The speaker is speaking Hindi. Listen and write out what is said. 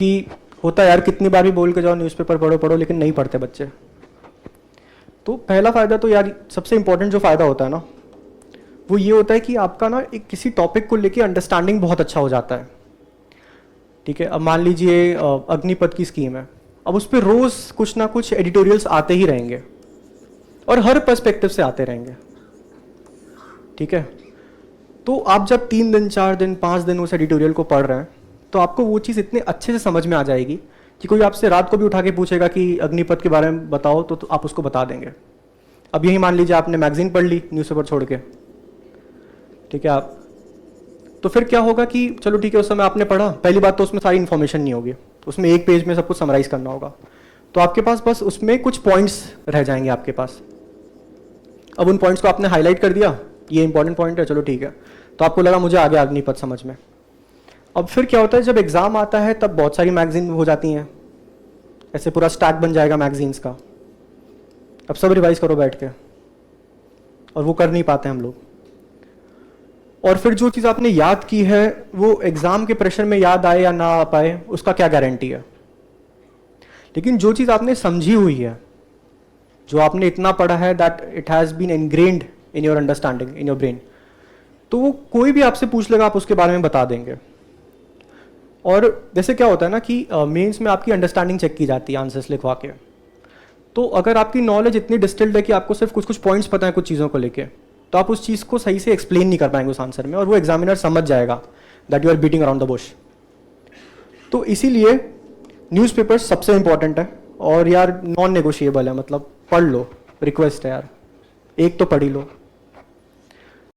कि होता है यार, कितनी बार भी बोल के जाओ न्यूज़पेपर पढ़ो पढ़ो, लेकिन नहीं पढ़ते बच्चे। तो पहला फ़ायदा तो यार सबसे इंपॉर्टेंट जो फ़ायदा होता है ना, वो ये होता है कि आपका ना एक किसी टॉपिक को लेके अंडरस्टैंडिंग बहुत अच्छा हो जाता है। ठीक है, अब मान लीजिए अग्निपथ की स्कीम है, अब उस पर रोज़ कुछ ना कुछ एडिटोरियल्स आते ही रहेंगे और हर पर्सपेक्टिव से आते रहेंगे। ठीक है, तो आप जब 3 दिन 4 दिन 5 दिन उस एडिटोरियल को पढ़ रहे हैं, तो आपको वो चीज़ इतने अच्छे से समझ में आ जाएगी कि कोई आपसे रात को भी उठा के पूछेगा कि अग्निपथ के बारे में बताओ, तो आप उसको बता देंगे। अब यही मान लीजिए आपने मैगजीन पढ़ ली न्यूज़पेपर छोड़ के, ठीक है, आप तो फिर क्या होगा कि चलो ठीक है, उस समय आपने पढ़ा, पहली बात तो उसमें सारी इन्फॉर्मेशन नहीं होगी, उसमें एक पेज में सब कुछ समराइज करना होगा, तो आपके पास बस उसमें कुछ पॉइंट्स रह जाएंगे आपके पास। अब उन पॉइंट्स को आपने हाईलाइट कर दिया, ये इंपॉर्टेंट पॉइंट है, चलो ठीक है, तो आपको लगा मुझे आ गया अग्निपथ समझ में। अब फिर क्या होता है, जब एग्जाम आता है तब बहुत सारी मैगजीन हो जाती हैं, ऐसे पूरा स्टैक बन जाएगा मैगजीन्स का। अब सब रिवाइज करो बैठ के, और वो कर नहीं पाते हम लोग। और फिर जो चीज़ आपने याद की है वो एग्जाम के प्रेशर में याद आए या ना आ पाए, उसका क्या गारंटी है। लेकिन जो चीज़ आपने समझी हुई है, जो आपने इतना पढ़ा है that it has been ingrained in your understanding, in your brain, तो वो कोई भी आपसे पूछ लेगा आप उसके बारे में बता देंगे। और जैसे क्या होता है ना कि मेंस में आपकी अंडरस्टैंडिंग चेक की जाती है आंसर्स लिखवा के, तो अगर आपकी नॉलेज इतनी डिस्टिल्ड है कि आपको सिर्फ कुछ कुछ पॉइंट्स पता है कुछ चीज़ों को लेके, तो आप उस चीज़ को सही से एक्सप्लेन नहीं कर पाएंगे उस आंसर में, और वो एग्जामिनर समझ जाएगा that you are beating around the bush. तो इसीलिए न्यूज़पेपर सबसे इंपॉर्टेंट है, और यार नॉन नेगोशिएबल है, मतलब पढ़ लो, रिक्वेस्ट है यार, एक तो पढ़ ही लो।